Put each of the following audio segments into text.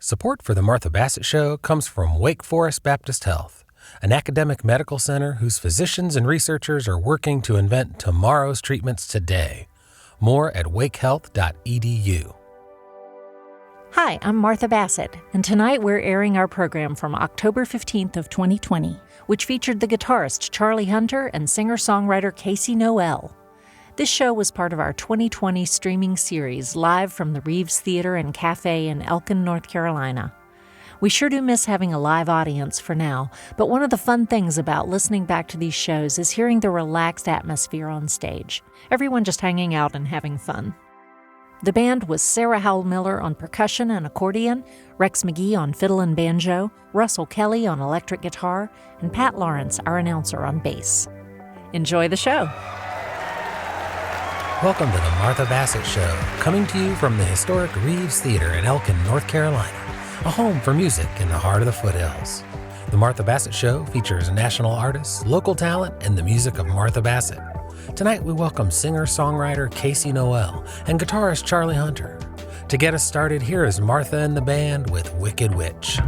Support for the Martha Bassett Show comes from Wake Forest Baptist Health, an academic medical center whose physicians and researchers are working to invent tomorrow's treatments today. More at wakehealth.edu. Hi, I'm Martha Bassett, and tonight we're airing our program from October 15th of 2020, which featured the guitarist Charlie Hunter and singer-songwriter Casey Noel. This show was part of our 2020 streaming series live from the Reeves Theater and Cafe in Elkin, North Carolina. We sure do miss having a live audience for now, but one of the fun things about listening back to these shows is hearing the relaxed atmosphere on stage, everyone just hanging out and having fun. The band was Sarah Howell Miller on percussion and accordion, Rex McGee on fiddle and banjo, Russell Kelly on electric guitar, and Pat Lawrence, our announcer, on bass. Enjoy the show. Welcome to the Martha Bassett Show, coming to you from the historic Reeves Theater in Elkin, North Carolina, a home for music in the heart of the foothills. The Martha Bassett Show features national artists, local talent, and the music of Martha Bassett. Tonight we welcome singer-songwriter Casey Noel and guitarist Charlie Hunter. To get us started, here is Martha and the band with Wicked Witch.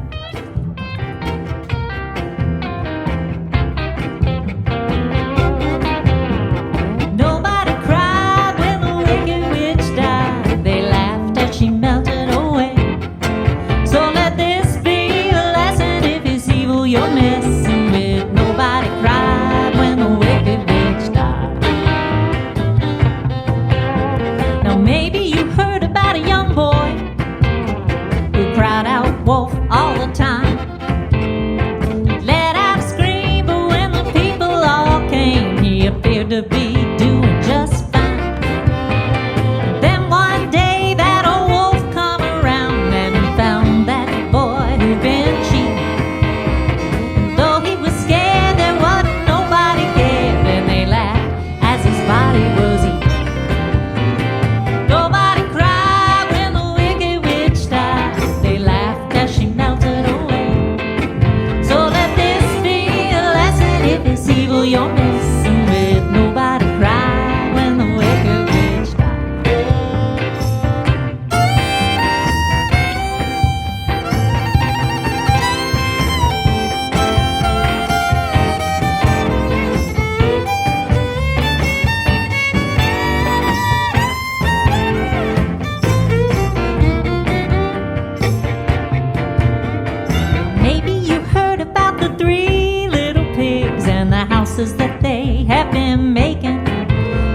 That they have been making,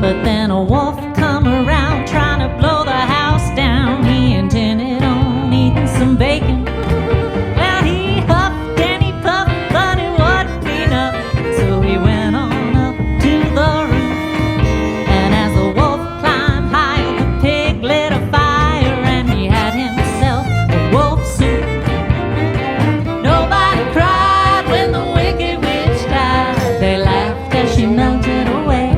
but then a wolf come around trying to blow the house down. He intended on eating some bacon. Well, he huffed and he puffed, but it wasn't enough, so he went on up to the roof. And as the wolf climbed higher, the pig lit a fire, and he had himself a wolf soup. Nobody cried when the wicked witch died. They laughed as she melted away.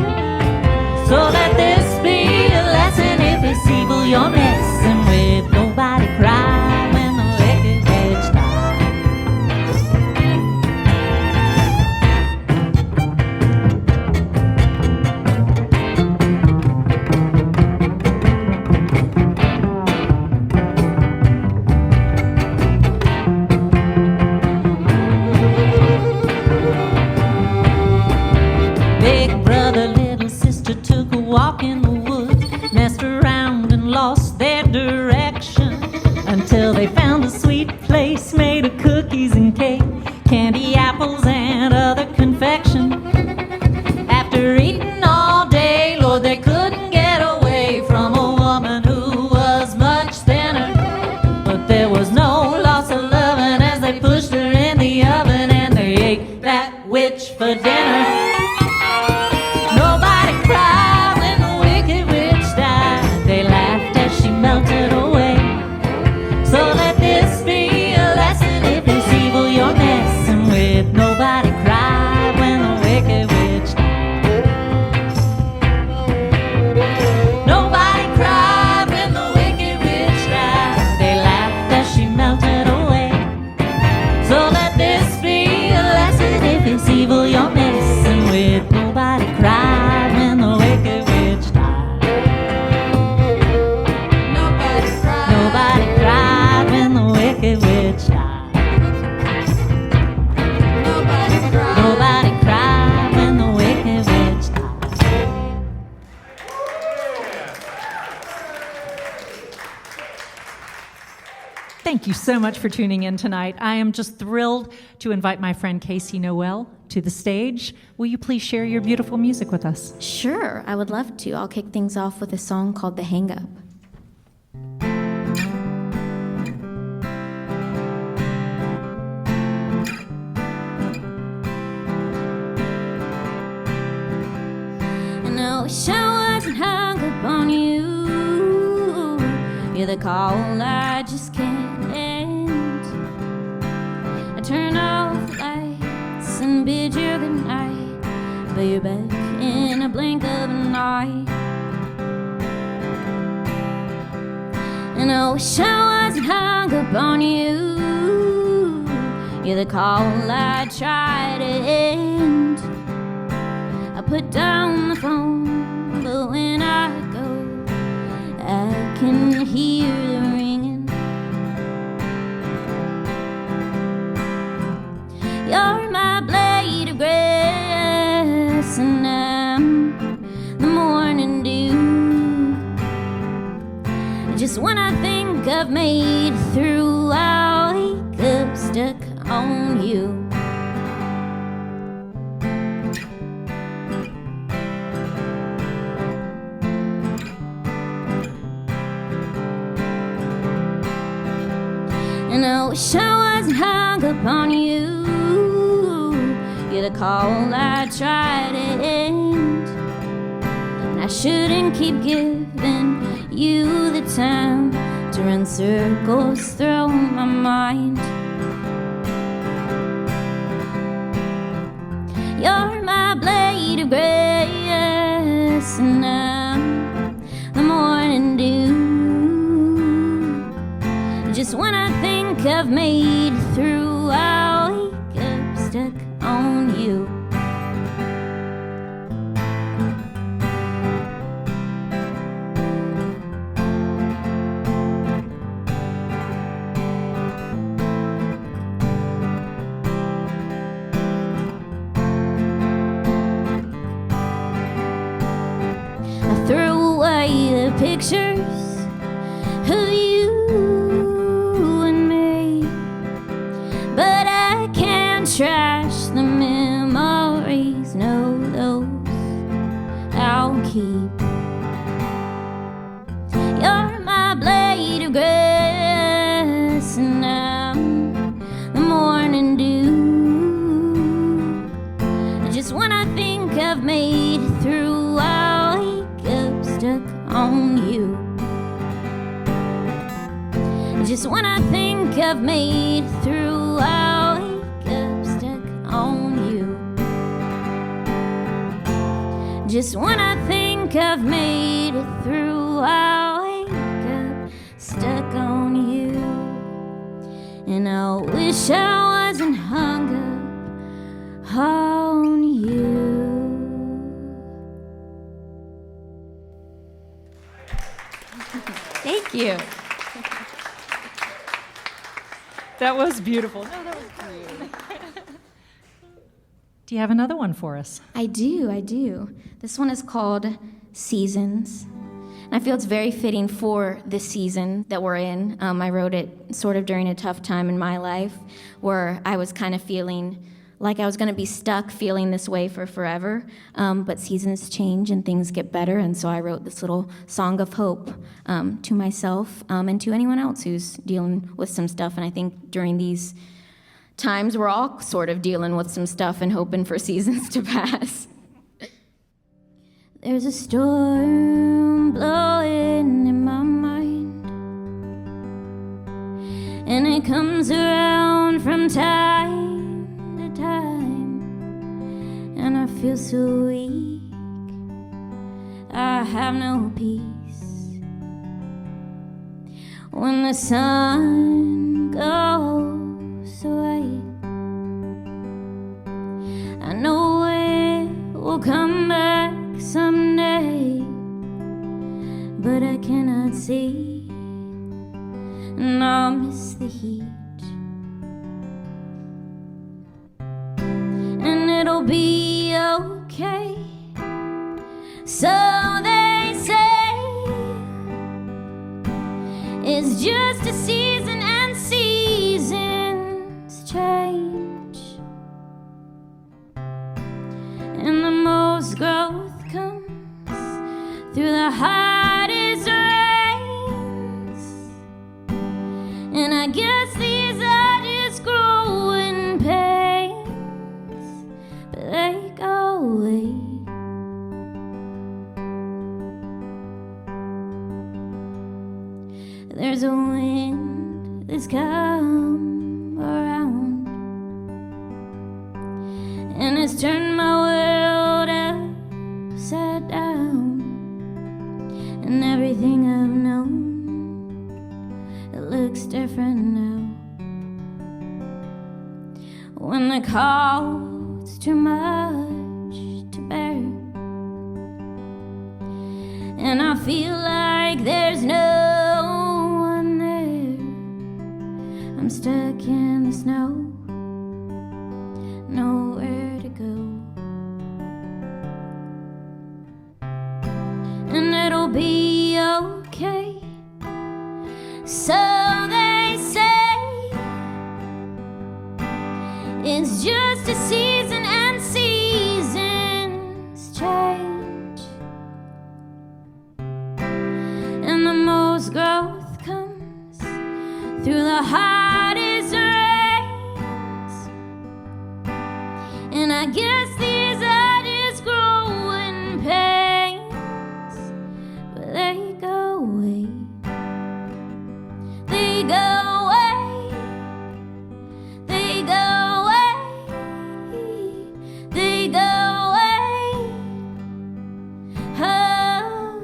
So let this be a lesson: if it's evil you're messing with, nobody cried when the wicked witch died. Big brother, little sister took a walk in the woods, messed around and lost their direction, until they found a sweet place made of cookies and cake, candy apples and other confection. After eating all day, Lord, they couldn't get away from a woman who was much thinner, but there was no loss of loving as they pushed her in the oven, and they ate that witch for dinner. Nobody cried when the wicked witch died. They laughed as she melted away. So let this be a lesson: Thank you so much for tuning in tonight. I am just thrilled to invite my friend Casey Noel to the stage. Will you please share your beautiful music with us? Sure, I would love to. I'll kick things off with a song called The Hang Up. And I wish I wasn't hung up on you. You're the call I just can't end. I turn off the lights and bid you goodnight, but you're back in a blink of an eye. And I wish I wasn't hung up on you. You're the call I try to end. I put down the phone, but when I go, I can hear the ringing. You're my blade of grass, and I'm the morning dew. Just when I think I've made it through, I'll wake up stuck on you. And I wish I wasn't hung up on you. You're the call I try to end. And I shouldn't keep giving you the time to run circles through my mind. You're my blade of grass, and I'm the morning dew. Just when I think I've made it through, I'll wake up stuck on you. I threw away the pictures of you and me, but I can't trash the memories. No, those I'll keep. You're my blade of grass, and I'm the morning dew. Just when I think I've made it through, I'll wake up stuck on you. Just when I think I've made it through, I'll wake up stuck on you. Just when I think I've made it through, I'll wake up stuck on you. And I wish I wasn't hung up on you. Thank you. That was beautiful. No, that was great. Do you have another one for us? I do. This one is called Seasons. And I feel it's very fitting for this season that we're in. I wrote it sort of during a tough time in my life where I was kind of feeling like I was going to be stuck feeling this way for forever. But seasons change and things get better. And so I wrote this little song of hope to myself and to anyone else who's dealing with some stuff. And I think during these times, we're all sort of dealing with some stuff and hoping for seasons to pass. There's a storm blowing in my mind, and it comes around from time to time, and I feel so weak, I have no peace. When the sun goes away, I know it will come back someday, but I cannot see, and I'll miss the heat, and it'll be okay, so they say. It's just a season and And I guess these are just growing pains, but they go away. There's a wind that's come around, and it's turned my world upside down. And everything I've known, it looks different now. When the cold's too much to bear, and I feel like there's no one there, I'm stuck in the snow, nowhere to go. And it'll be okay, so they say. It's just a season, and seasons change. And the most growth comes through the hardest rains. And I guess these are just growing pains, but they go away. They go away. They go away. They go away. Oh,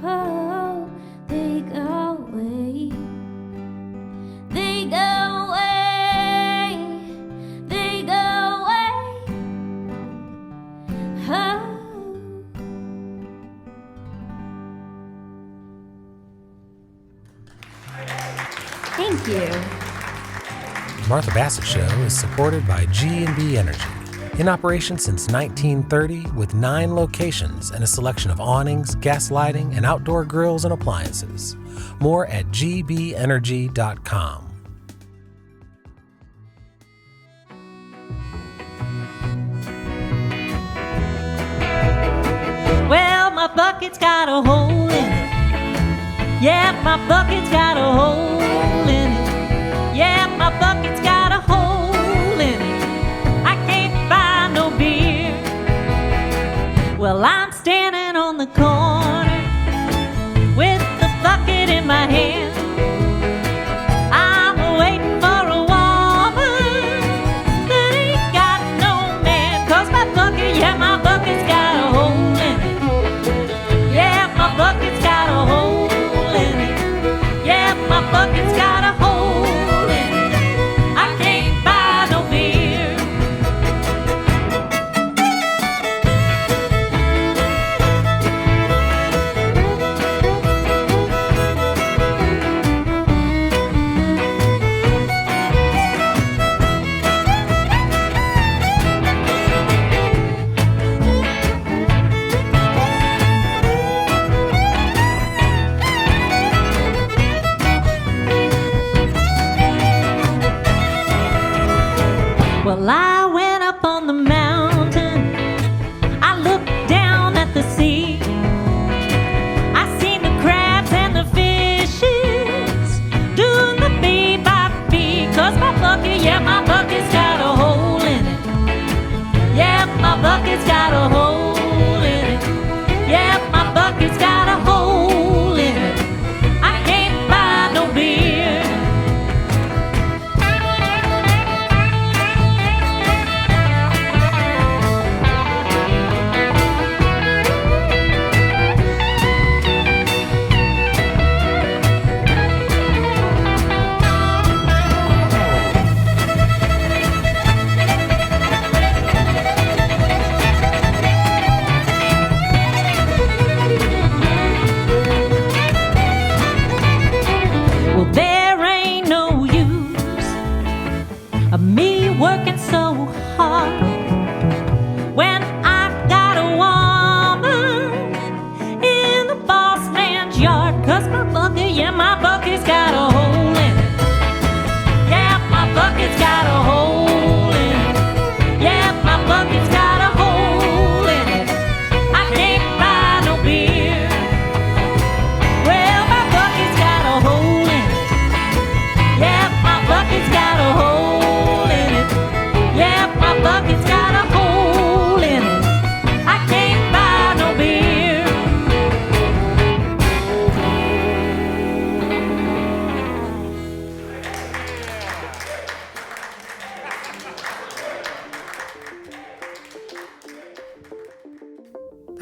oh, they go away. They go away. They go away. Oh. Thank you. Martha Bassett Show is supported by G&B Energy, in operation since 1930 with 9 locations and a selection of awnings, gas lighting, and outdoor grills and appliances. More at gbenergy.com. Well, my bucket's got a hole in it. Yeah, my bucket's got a hole in it. Yeah, my bucket's got a hole in it. I can't buy no beer. Well, I'm standing on the corner with the bucket in my hand. I'm waiting for a woman that ain't got no man. 'Cause my bucket, yeah, my bucket's got a hole in it. Yeah, my bucket's got a hole in it. Yeah, my bucket's got a hole in it. I can't buy no beer. Well, I went up on the mountain. I looked down at the sea. I seen the crabs and the fishes doing the bee by bee. 'Cause my bucket, yeah, my bucket's got a hole in it. Yeah, my bucket's got a hole in it. Yeah, my bucket's got a hole in it. I can't buy no beer.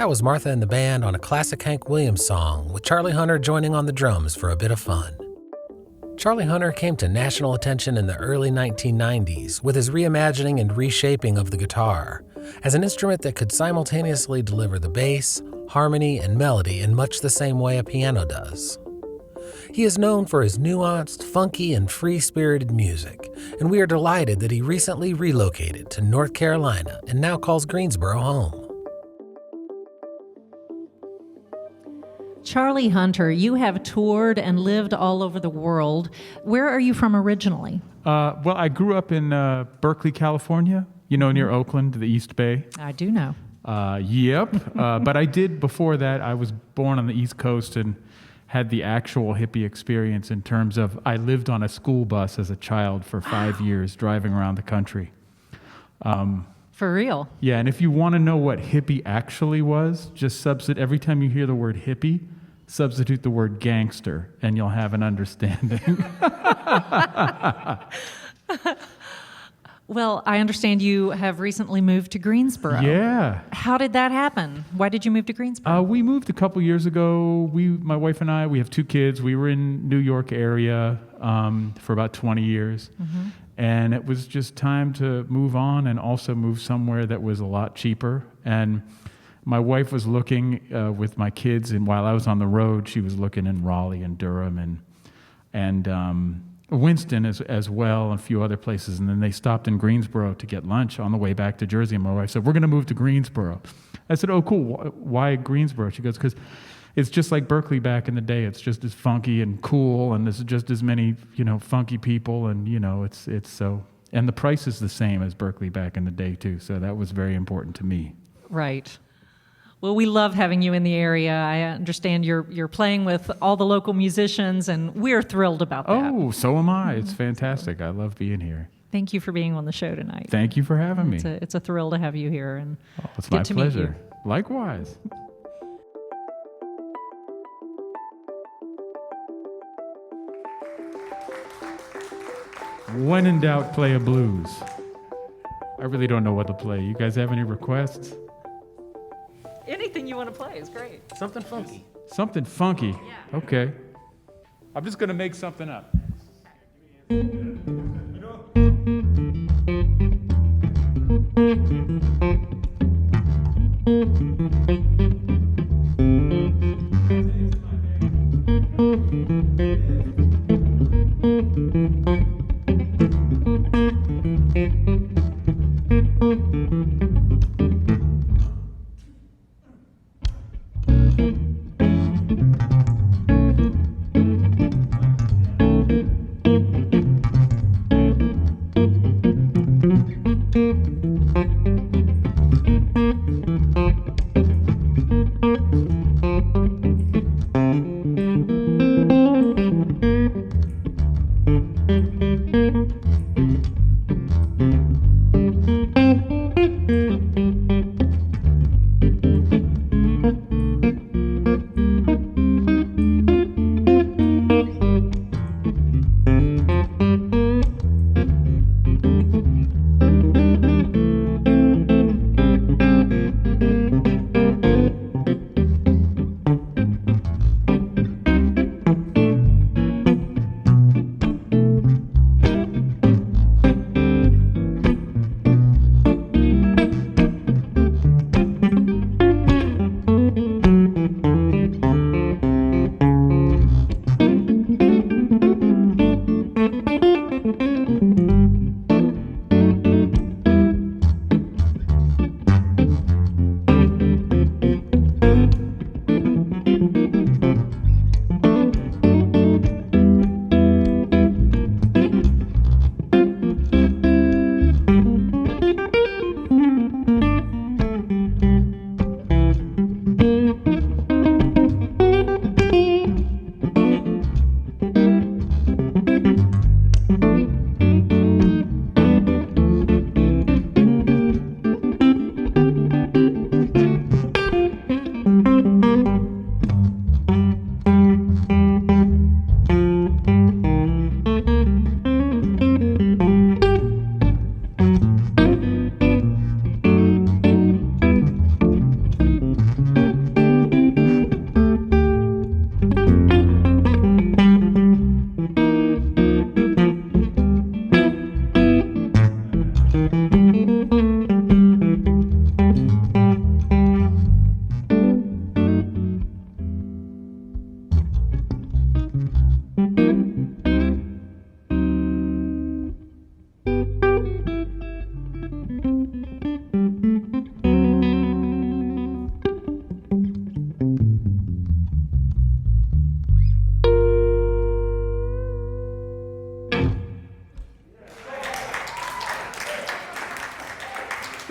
That was Martha and the band on a classic Hank Williams song, with Charlie Hunter joining on the drums for a bit of fun. Charlie Hunter came to national attention in the early 1990s with his reimagining and reshaping of the guitar as an instrument that could simultaneously deliver the bass, harmony, and melody in much the same way a piano does. He is known for his nuanced, funky, and free-spirited music, and we are delighted that he recently relocated to North Carolina and now calls Greensboro home. Charlie Hunter, you have toured and lived all over the world. Where are you from originally? Well, I grew up in Berkeley, California, near Oakland, the East Bay. I do know. Yep. But I did, before that, I was born on the East Coast and had the actual hippie experience in terms of I lived on a school bus as a child for 5 years, driving around the country. For real? Yeah, and if you want to know what hippie actually was, just every time you hear the word hippie, substitute the word gangster, and you'll have an understanding. Well, I understand you have recently moved to Greensboro. Yeah. How did that happen? Why did you move to Greensboro? We moved a couple years ago. My wife and I, we have 2 kids. We were in New York area for about 20 years. Mm-hmm. And it was just time to move on and also move somewhere that was a lot cheaper. And my wife was looking with my kids, and while I was on the road, she was looking in Raleigh and Durham and Winston as well, and a few other places. And then they stopped in Greensboro to get lunch on the way back to Jersey. And my wife said, "We're going to move to Greensboro." I said, "Oh, cool. Why Greensboro?" She goes, "Because it's just like Berkeley back in the day. It's just as funky and cool, and there's just as many, funky people, and it's so. And the price is the same as Berkeley back in the day too. So that was very important to me." Right. Well, we love having you in the area. I understand you're playing with all the local musicians, and we're thrilled about that. Oh, so am I. It's fantastic. I love being here. Thank you for being on the show tonight. Thank you for having me. It's a thrill to have you here, and it's my pleasure. Likewise. When in doubt, play a blues. I really don't know what to play. You guys have any requests? Anything you want to play is great. Something funky. Something funky? Yeah. Okay. I'm just going to make something up.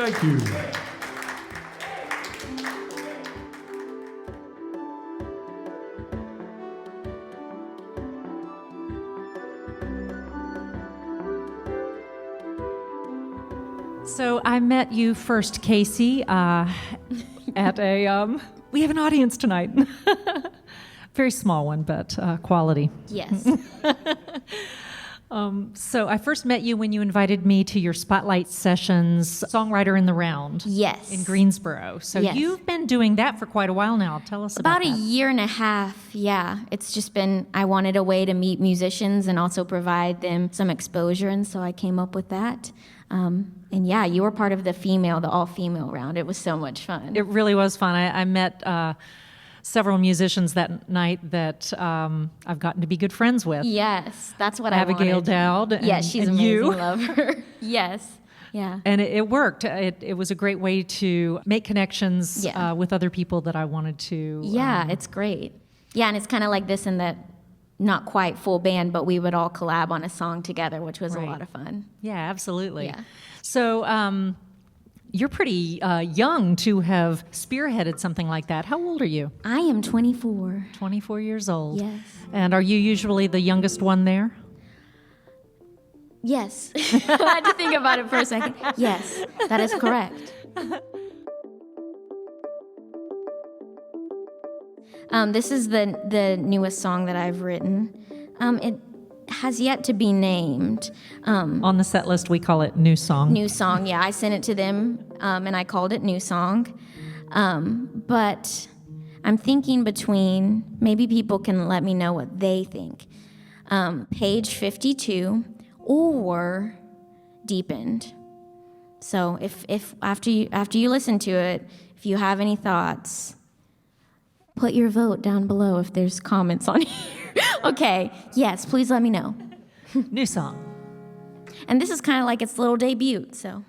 Thank you. So I met you first, Casey, at a, we have an audience tonight. Very small one, but quality. Yes. So I first met you when you invited me to your Spotlight Sessions, Songwriter in the Round. Yes. In Greensboro. So Yes. You've been doing that for quite a while now. Tell us about About a that. year and a half, yeah. It's just been, I wanted a way to meet musicians and also provide them some exposure, and so I came up with that. And yeah, you were part of the all-female round. It was so much fun. It really was fun. I met several musicians that night that I've gotten to be good friends with. Yes, that's what Abigail I wanted. Dowd. Yes, she's and amazing. you. Love her. Yes, yeah. And it worked. It was a great way to make connections Yeah. with other people that I wanted to. Yeah, it's great. Yeah, and it's kind of like this in that not quite full band, but we would all collab on a song together, which was Right. a lot of fun. Yeah, absolutely. Yeah. So you're pretty young to have spearheaded something like that. How old are you? I am 24. 24 years old. Yes. And are you usually the youngest one there? Yes. I had to think about it for a second. Yes, that is correct. This is the newest song that I've written. It has yet to be named. On the set list, we call it New Song. New song, yeah. I sent it to them, and I called it New Song. But I'm thinking between, maybe people can let me know what they think. Page 52 or Deepened. So if after you listen to it, if you have any thoughts, put your vote down below if there's comments on here. Okay, yes, please let me know. New Song. And this is kind of like its little debut, so.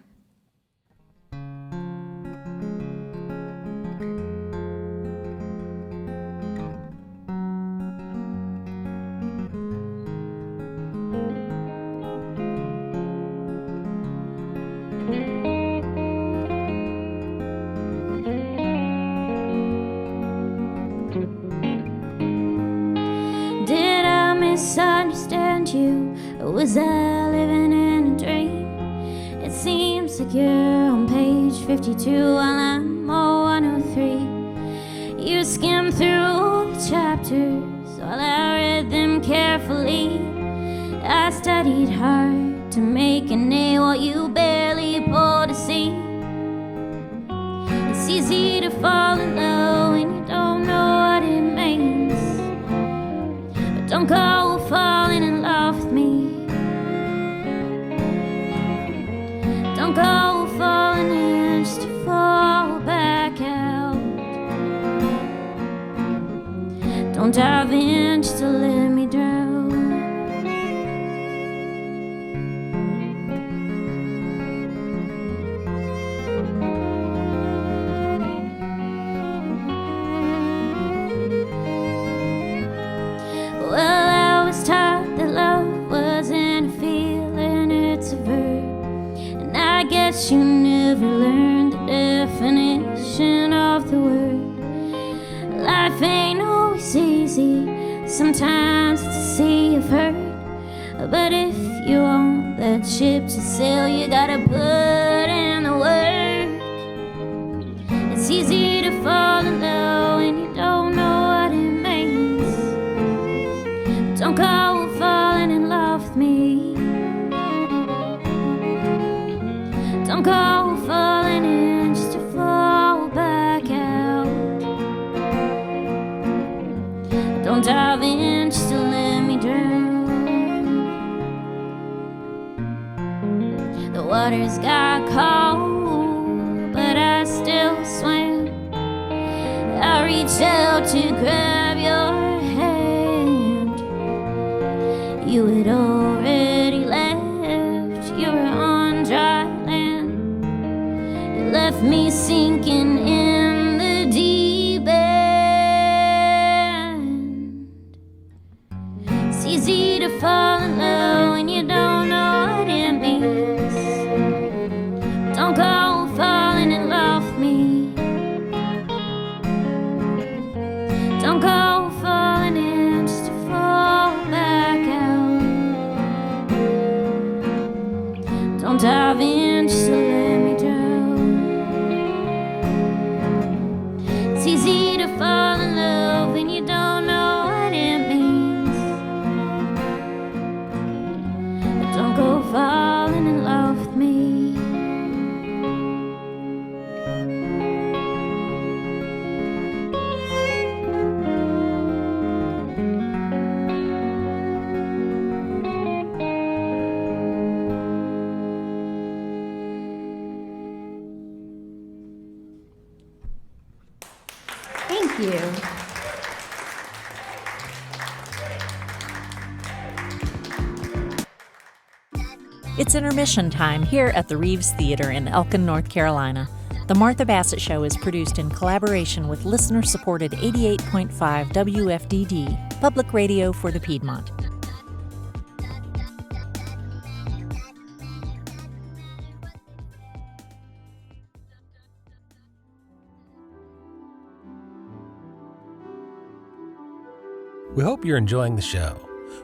Did I misunderstand you, or was I living in a dream? It seems like you're on page 52 while I'm on 103. You skimmed through the chapters while I read them carefully. I studied hard to make an A while you barely pulled a C. It's easy to fall in love when you don't know what it means. But don't go falling in love with me. Don't go falling in just to fall back out. Don't dive in just to let me drown. Well, I was taught that love wasn't a feeling, it's a verb. And I guess you never learned the definition of the word. Life ain't always easy, sometimes it's a sea of hurt. But if you want that ship to sail, you gotta put in the work. It's easy to fall in love when you don't know what it means. But don't go falling in love with me. Don't go falling in just to fall back out. Don't dive in just to let me drown. The water's got cold, but I still swam. I reached out to grab your hand. You had already left, you were on dry land. You left me sinking in the deep end. It's easy to fall in love when you don't know what it means. Don't go far. Don't dive in just to let me drown. It's easy to fall in love when you don't know what it means. But don't go falling in love with me. Thank you. It's intermission time here at the Reeves Theater in Elkin, North Carolina. The Martha Bassett Show is produced in collaboration with listener-supported 88.5 WFDD, public radio for the Piedmont. We hope you're enjoying the show.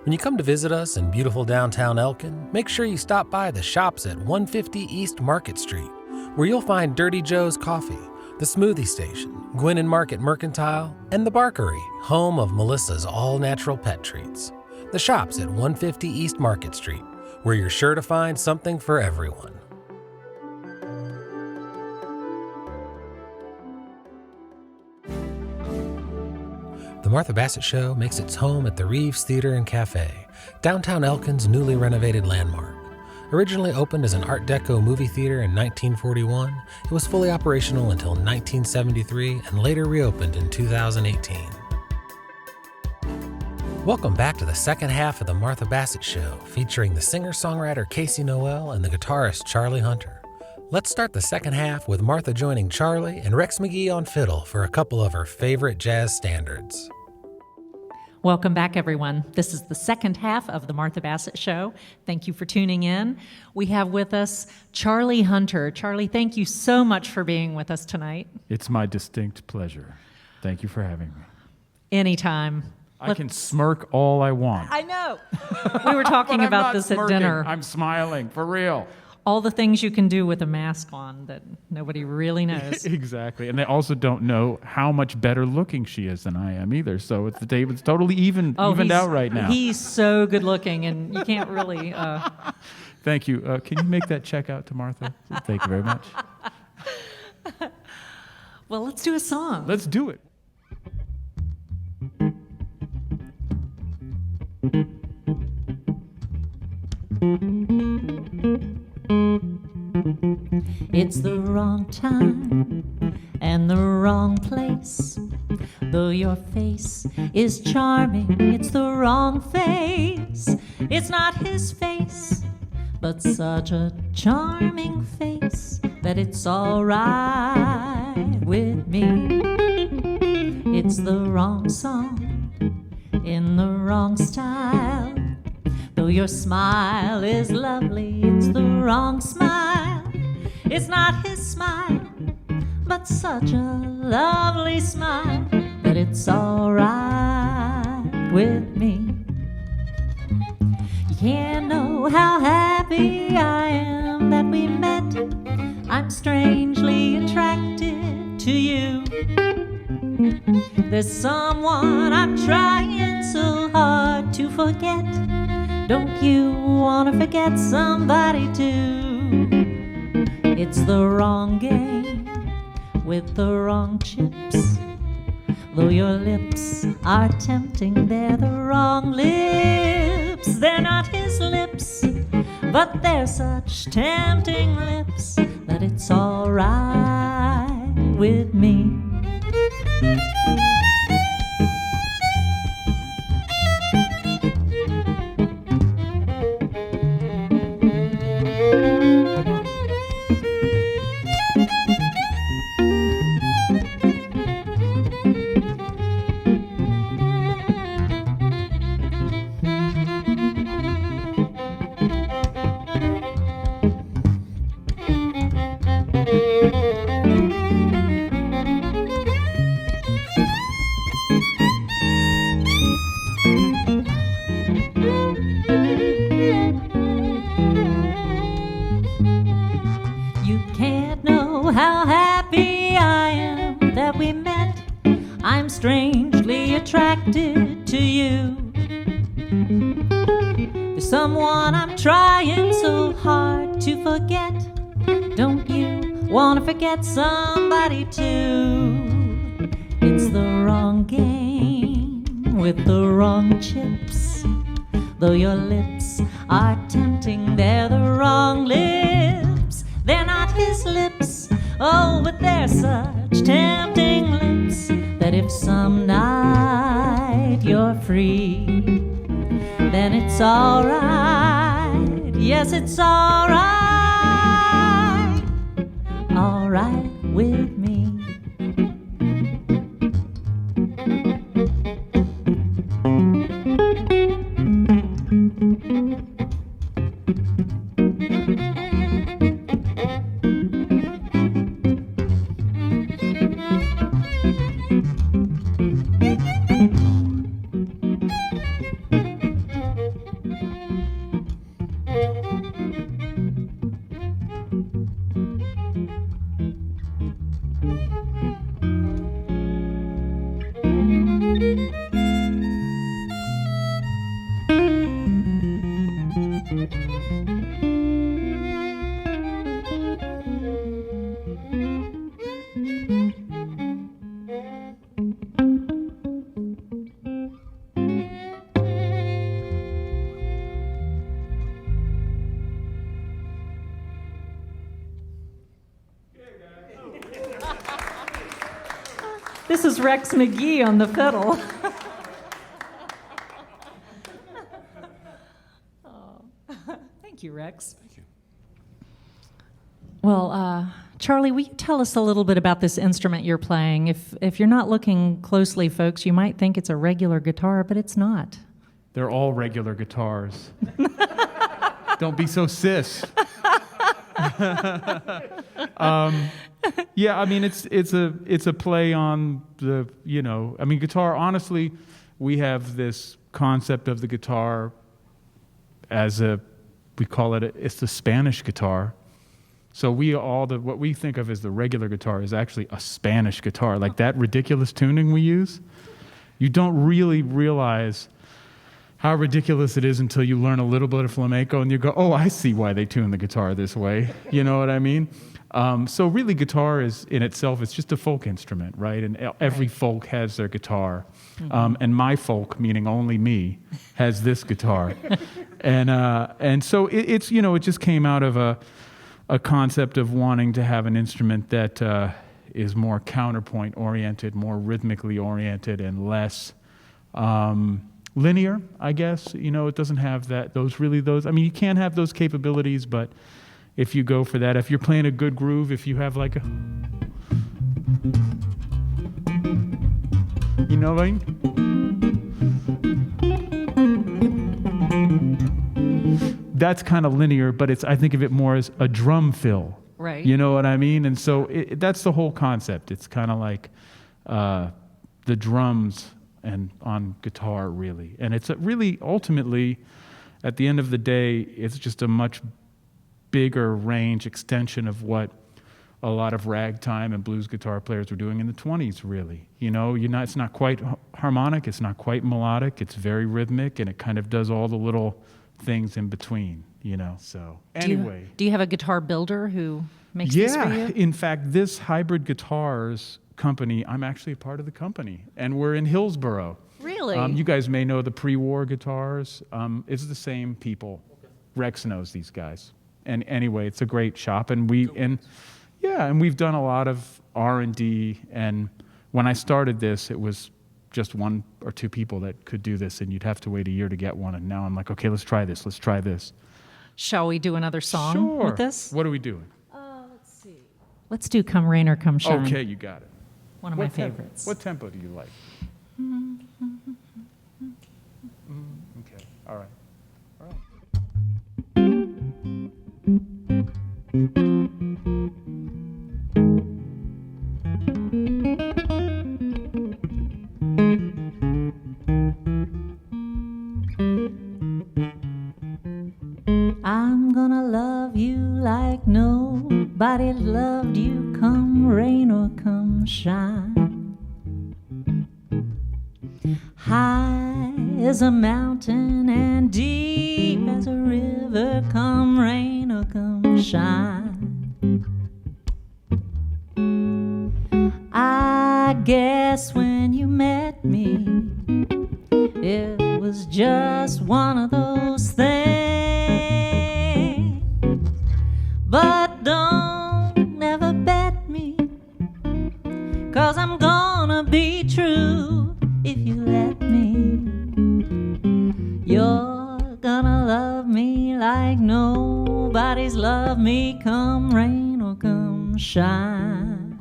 When you come to visit us in beautiful downtown Elkin, make sure you stop by the shops at 150 East Market Street, where you'll find Dirty Joe's Coffee, the Smoothie Station, Gwynn and Market Mercantile, and the Barkery, home of Melissa's all-natural pet treats. The shops at 150 East Market Street, where you're sure to find something for everyone. The Martha Bassett Show makes its home at the Reeves Theater and Cafe, downtown Elkin's newly renovated landmark. Originally opened as an Art Deco movie theater in 1941, it was fully operational until 1973 and later reopened in 2018. Welcome back to the second half of the Martha Bassett Show, featuring the singer-songwriter Casey Noel and the guitarist Charlie Hunter. Let's start the second half with Martha joining Charlie and Rex McGee on fiddle for a couple of her favorite jazz standards. Welcome back, everyone. This is the second half of the Martha Bassett Show. Thank you for tuning in. We have with us Charlie Hunter. Charlie, thank you so much for being with us tonight. It's my distinct pleasure. Thank you for having me. Anytime. I can smirk all I want. I know. We were talking about this smirking. at dinner. I'm smiling, for real. All the things you can do with a mask on that nobody really knows. Exactly. And they also don't know how much better looking she is than I am either. So it's totally evened out right now. He's so good looking, and you can't really... Thank you. Can you make that check out to Martha? Thank you very much. Well, let's do a song. Let's do it. It's the wrong time and the wrong place. Though your face is charming, it's the wrong face. It's not his face, but such a charming face that it's all right with me. It's the wrong song in the wrong style. Though your smile is lovely, it's the wrong smile. It's not his smile, but such a lovely smile that it's all right with me. You can't know how happy I am that we met. I'm strangely attracted to you. There's someone I'm trying so hard to forget. Don't you want to forget somebody too? It's the wrong game with the wrong chips. Though your lips are tempting, they're the wrong lips. They're not his lips, but they're such tempting lips that it's all right with me. how happy I am that we met. I'm strangely attracted to you. There's someone I'm trying so hard to forget. Don't you wanna forget somebody too? It's the wrong game with the wrong chips. Though your lips are tempting, they're the wrong lips. They're not his lips, oh, but they're such tempting lips that if some night you're free, then it's alright. Yes, it's alright. Alright with me. This is Rex McGee on the fiddle. Thank you, Rex. Thank you. Well, Charlie, will you tell us a little bit about this instrument you're playing? If you're not looking closely, folks, you might think it's a regular guitar, but it's not. They're all regular guitars. Don't be so cis. Yeah, I mean it's a play on the, you know, I mean guitar. Honestly, we have this concept of the guitar as we call it it's the Spanish guitar. So what we think of as the regular guitar is actually a Spanish guitar. Like that ridiculous tuning we use, you don't really realize how ridiculous it is until you learn a little bit of flamenco and you go, oh, I see why they tune the guitar this way. You know what I mean? So really guitar is in itself, it's just a folk instrument, right? And every folk has their guitar. And my folk, meaning only me, has this guitar. And so it's, you know, it just came out of a concept of wanting to have an instrument that is more counterpoint oriented, more rhythmically oriented, and less linear, I guess. You know, it doesn't have those, I mean, you can have those capabilities, but if you go for that, if you're playing a good groove, if you have like a, you know what I mean? That's kind of linear, but I think of it more as a drum fill. Right. You know what I mean? And so that's the whole concept. It's kind of like the drums and on guitar, really. And it's really, ultimately, at the end of the day, it's just a much bigger range extension of what a lot of ragtime and blues guitar players were doing in the 20s, really. You know, it's not quite harmonic, it's not quite melodic, it's very rhythmic, and it kind of does all the little things in between, you know. So anyway. Do you have a guitar builder who makes this for you? Yeah, in fact, this Hybrid Guitars company, I'm actually a part of the company, and we're in Hillsboro. Really? You guys may know the pre-war guitars. It's the same people. Rex knows these guys. And anyway, it's a great shop, and we've done a lot of R&D. And when I started this, it was just one or two people that could do this, and you'd have to wait a year to get one. And now I'm like, okay, let's try this. Shall we do another song Sure. with this? What are we doing? Let's see. Let's do "Come Rain or Come Shine." Okay, you got it. One of my favorites. What tempo do you like? Okay, all right. I'm gonna love you like nobody nobody loved you come rain or come shine. High as a mountain and deep as a river, come rain or come shine. I guess when you met me, it was just one of those things. But don't ever bet me, 'cause I'm gonna be true if you let me. You're gonna love me like nobody's loved me, come rain or come shine.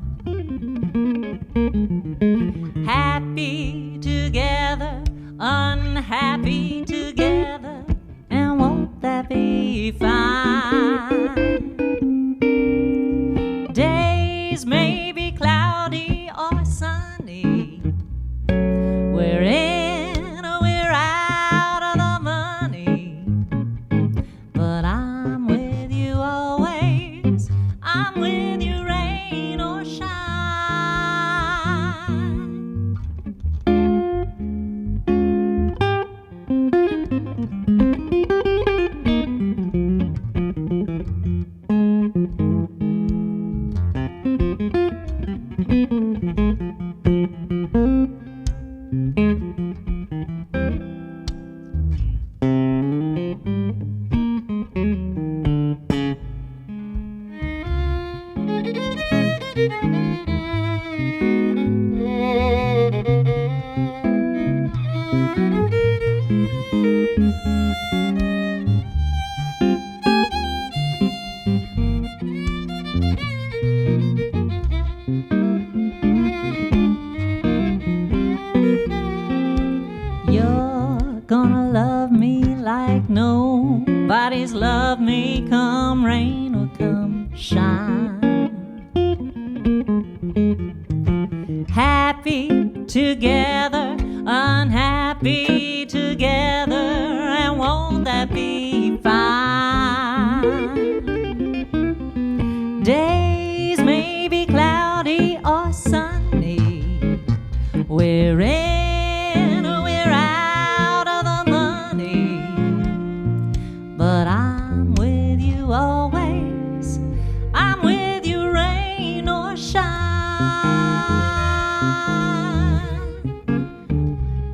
Happy together, unhappy together, and won't that be fine? Days may be cloudy or sunny, we're in or we're out of the money, but I'm with you always, I'm with you rain or shine. You're gonna love me like nobody's loved me, come rain or come shine. Happy together, unhappy together, and won't that be fine? Days may be cloudy or sunny, we're in or we're out of the money, but I'm with you always, I'm with you rain or shine.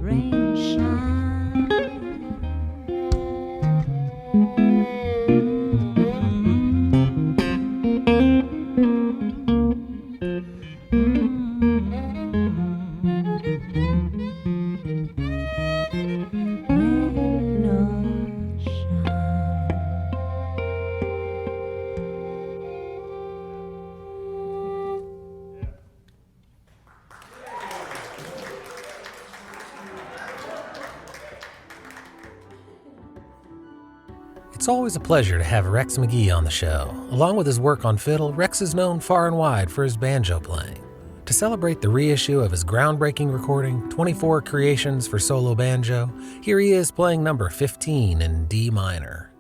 Rain or shine. Rain or shine. It's always a pleasure to have Rex McGee on the show. Along with his work on fiddle, Rex is known far and wide for his banjo playing. To celebrate the reissue of his groundbreaking recording, 24 Creations for Solo Banjo, here he is playing number 15 in D minor.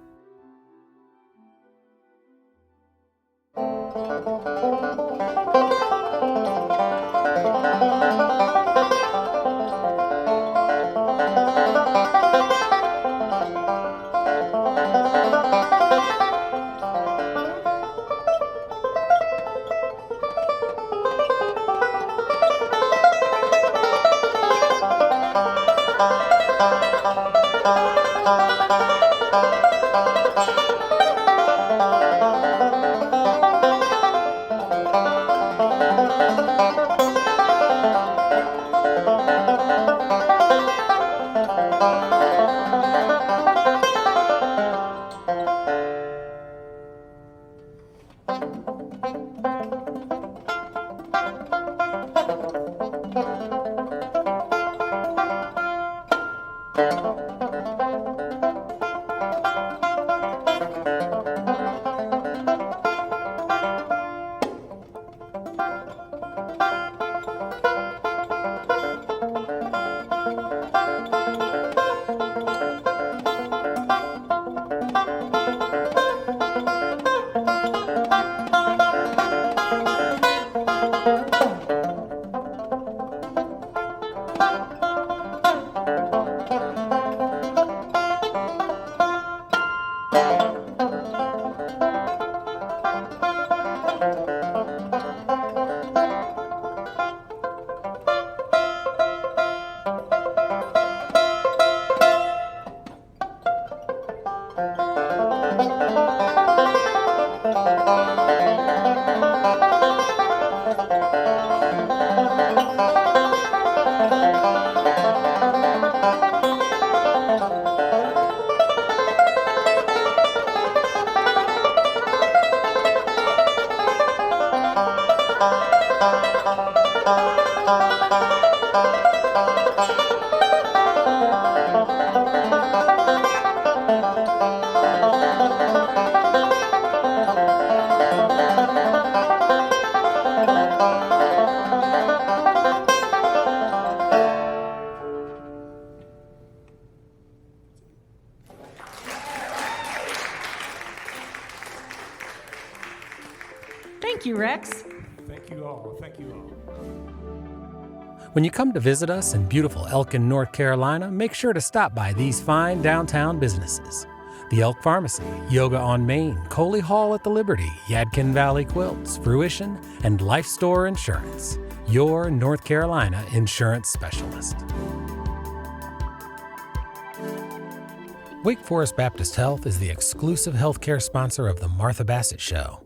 Thank you, Rex. Thank you all. Thank you all. When you come to visit us in beautiful Elkin, North Carolina, make sure to stop by these fine downtown businesses. The Elk Pharmacy, Yoga on Main, Coley Hall at the Liberty, Yadkin Valley Quilts, Fruition, and Life Store Insurance, your North Carolina insurance specialist. Wake Forest Baptist Health is the exclusive healthcare sponsor of the Martha Bassett Show.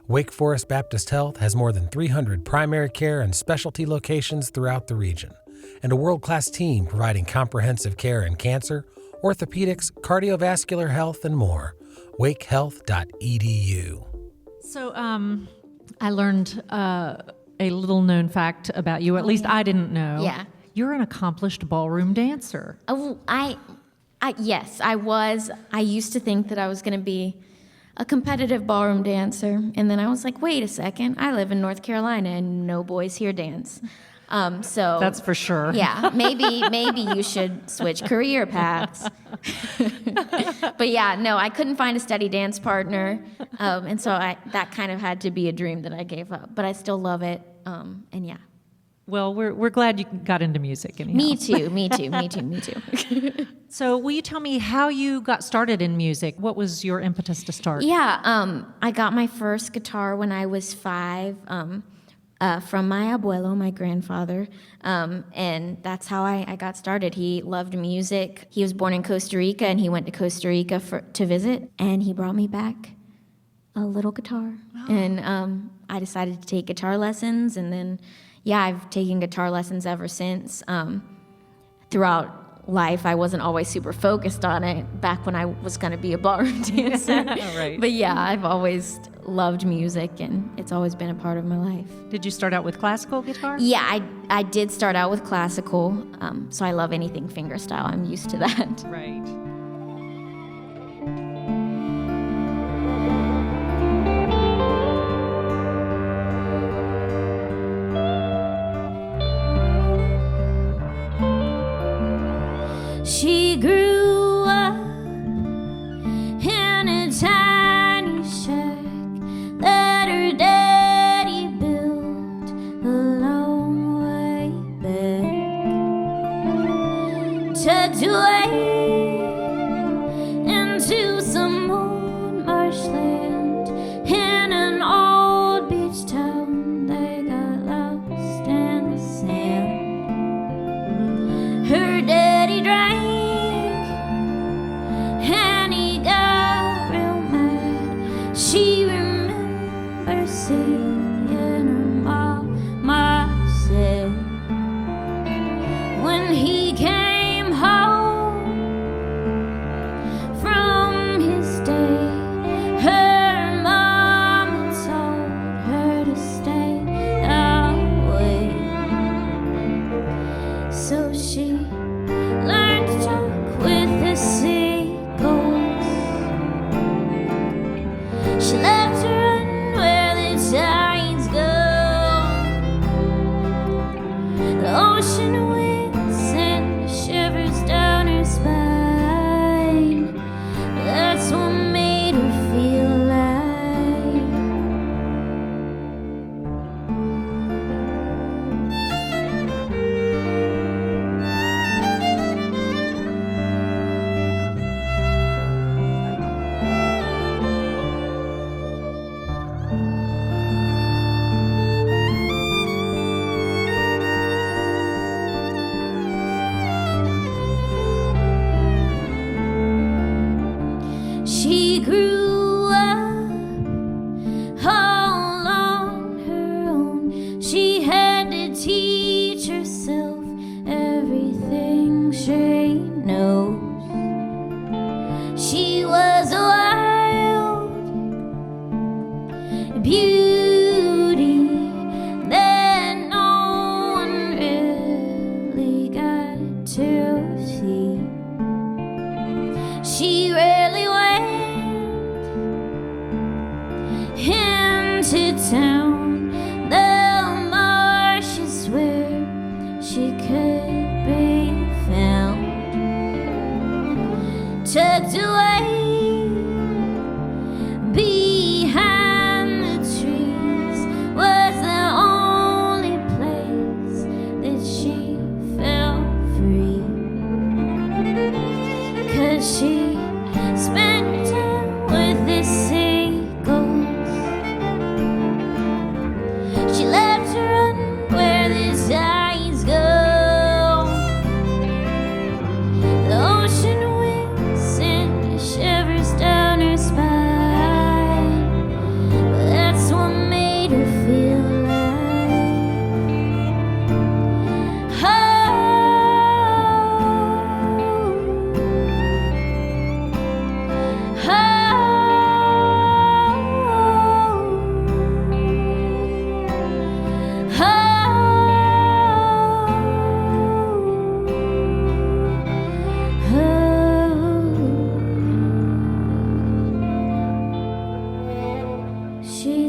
Wake Forest Baptist Health has more than 300 primary care and specialty locations throughout the region, and a world-class team providing comprehensive care in cancer, orthopedics, cardiovascular health, and more. wakehealth.edu. So, I learned a little-known fact about you. At least I didn't know. Yeah. You're an accomplished ballroom dancer. Oh, yes, I was. I used to think that I was going to be a competitive ballroom dancer, and then I was like, wait a second, I live in North Carolina and no boys here dance. So That's for sure. Yeah, maybe you should switch career paths. But yeah, no, I couldn't find a steady dance partner, and so that kind of had to be a dream that I gave up. But I still love it, and yeah. Well, we're glad you got into music anyhow. Me too. So will you tell me how you got started in music? What was your impetus to start? Yeah, I got my first guitar when I was 5 from my abuelo, my grandfather, and that's how I got started. He loved music. He was born in Costa Rica, and he went to Costa Rica to visit, and he brought me back a little guitar. Oh. And I decided to take guitar lessons, and then, yeah, I've taken guitar lessons ever since. Throughout life, I wasn't always super focused on it back when I was going to be a ballroom dancer. Right. But yeah, I've always loved music, and it's always been a part of my life. Did you start out with classical guitar? Yeah, I did start out with classical, so I love anything fingerstyle. I'm used to that. Right. She grew up in a tiny shack that her daddy built a long way back, tucked away into some old marshland in an old beach town. They got lost in the sand. Her daddy drank, and he got real mad. She remembers seeing her mama said when he came home from his day, her mama told her to stay away. So she learned to talk with the seagulls. She loved to run where the tides go. The ocean winds sent shivers down her spine. That's what made her feel alive. She grew up all on her own. She had to teach herself everything she knows. She was a wild beauty that no one really got to see. She rarely went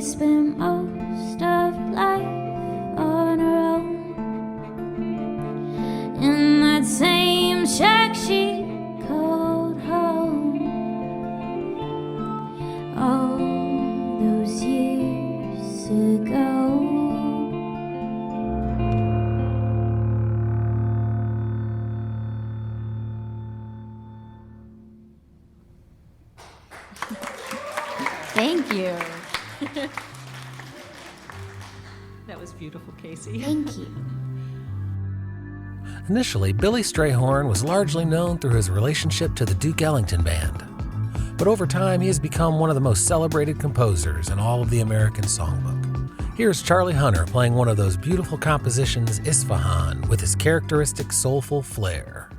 spent most of life on her own. In that same shack she called home. All those years ago. Thank you. That was beautiful, Casey. Thank you. Initially, Billy Strayhorn was largely known through his relationship to the Duke Ellington Band. But over time, he has become one of the most celebrated composers in all of the American songbook. Here's Charlie Hunter playing one of those beautiful compositions, Isfahan, with his characteristic soulful flair.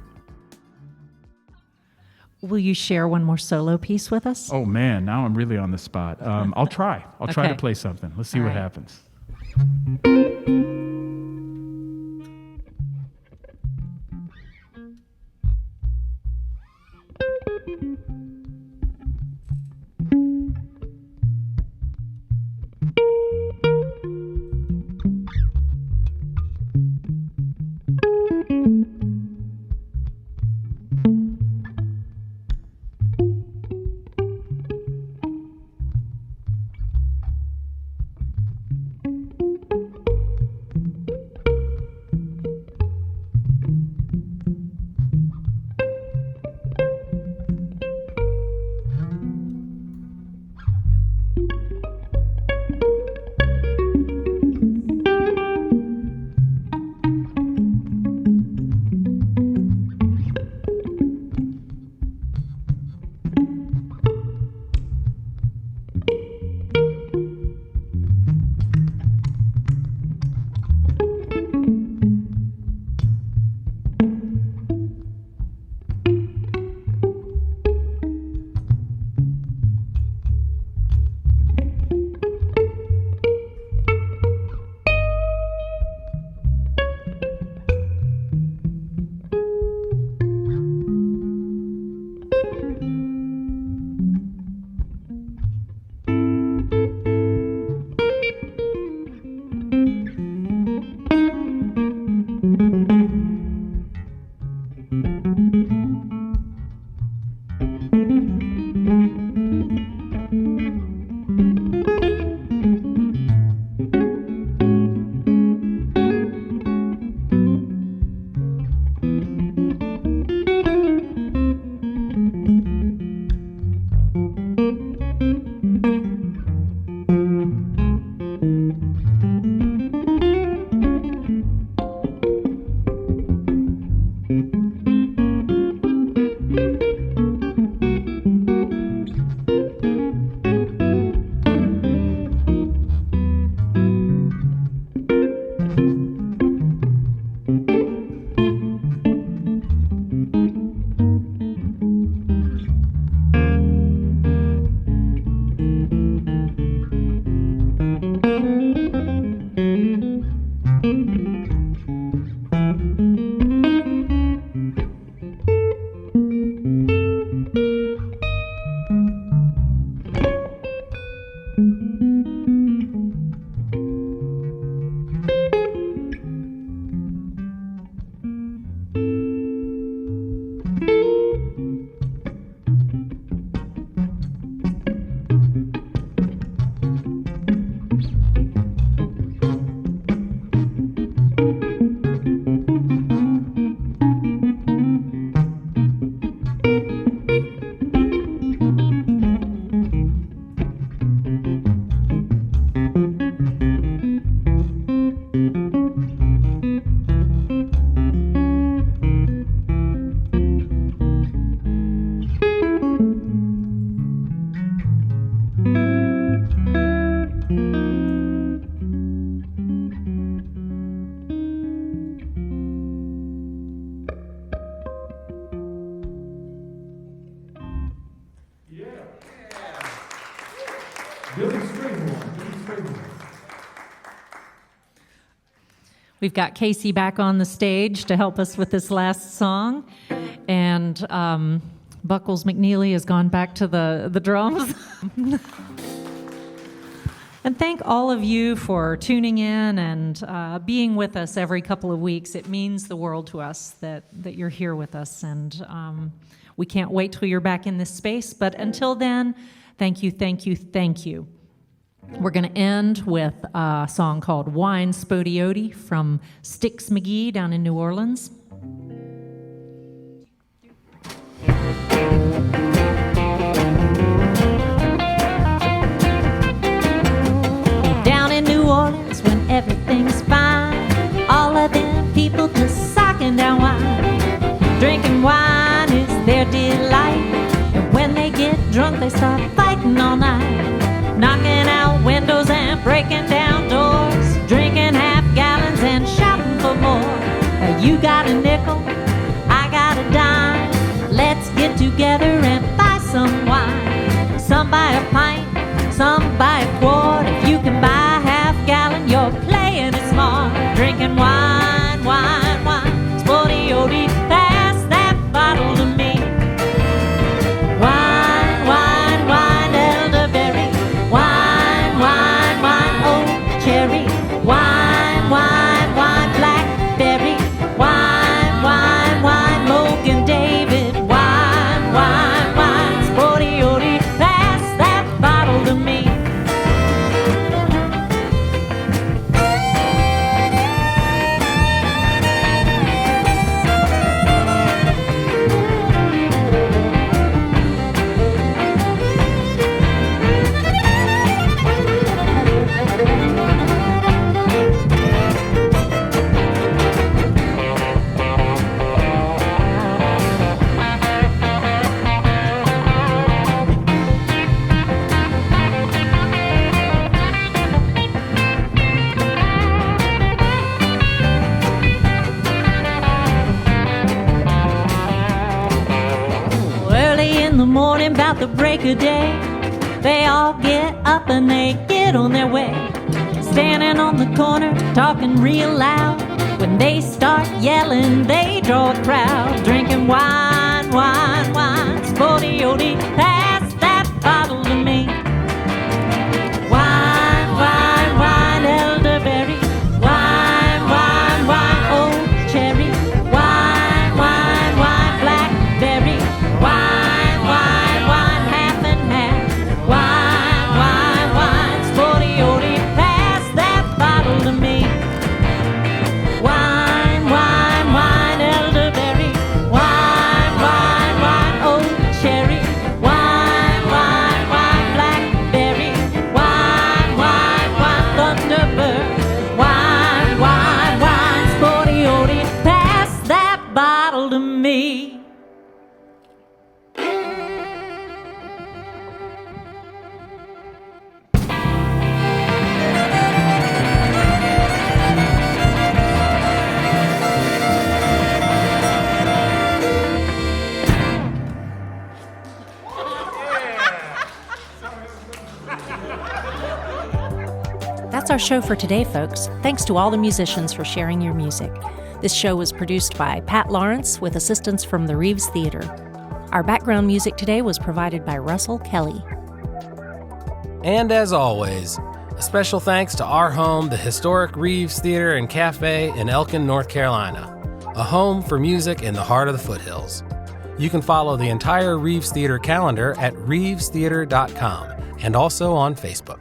Will you share one more solo piece with us? Oh man, now I'm really on the spot. I'll try. I'll try to play something. Let's see what happens. We've got Casey back on the stage to help us with this last song. And Buckles McNeely has gone back to the drums. And thank all of you for tuning in and being with us every couple of weeks. It means the world to us that you're here with us, and we can't wait till you're back in this space. But until then, thank you, thank you, thank you. We're going to end with a song called Wine Spodioti from Sticks McGee down in New Orleans. Down in New Orleans when everything's fine, all of them people just socking down wine. Drinking wine is their delight, and when they get drunk they start fighting all night, knocking out windows and breaking down doors, drinking half gallons and shouting for more. You got a nickel, I got a dime, let's get together and buy some wine. Some buy a pint, some buy a quart. If you can buy a half gallon, you're playing it smart. Drinking wine, wine, wine, spodioti, pass that bottle to me. Wine, wine, wine, elderberry, wine, wine, wine, old cherry, wine, wine, wine, blackberry, wine, wine, wine, Logan David, wine, wine, wine, spodioti, pass that bottle to me. Early in the morning, about the break of day, they all get up and they get on their way. Standing on the corner, talking real loud. When they start yelling, they draw a crowd. Drinking wine, wine, wine, spodioti, pass that bottle to me. Wine, wine, wine, elderberry, wine, wine, wine, old cherry, wine, wine, wine, blackberry, wine, wine, wine, half and half, wine, wine, wine, spodioti, pass that bottle to me. Wine, wine, wine, elderberry, wine, wine, wine, old cherry, wine, wine, wine, blackberry, wine, wine, wine, thunderbird, wine, wine, wine, spodioti, pass that bottle to me. That's our show for today, folks. Thanks to all the musicians for sharing your music. This show was produced by Pat Lawrence with assistance from the Reeves Theater. Our background music today was provided by Russell Kelly. And as always, a special thanks to our home, the historic Reeves Theater and Cafe in Elkin, North Carolina, a home for music in the heart of the foothills. You can follow the entire Reeves Theater calendar at reevestheater.com and also on Facebook.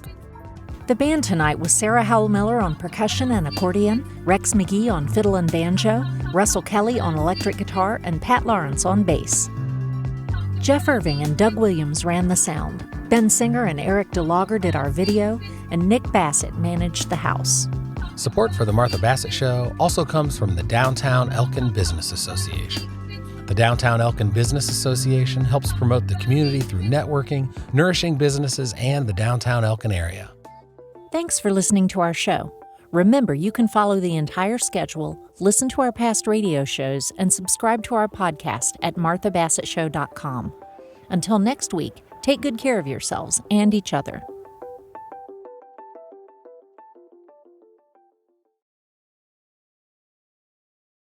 The band tonight was Sarah Howell-Miller on percussion and accordion, Rex McGee on fiddle and banjo, Russell Kelly on electric guitar, and Pat Lawrence on bass. Jeff Irving and Doug Williams ran the sound. Ben Singer and Eric DeLager did our video, and Nick Bassett managed the house. Support for the Martha Bassett Show also comes from the Downtown Elkin Business Association. The Downtown Elkin Business Association helps promote the community through networking, nourishing businesses, and the downtown Elkin area. Thanks for listening to our show. Remember, you can follow the entire schedule, listen to our past radio shows, and subscribe to our podcast at marthabassettshow.com. Until next week, take good care of yourselves and each other.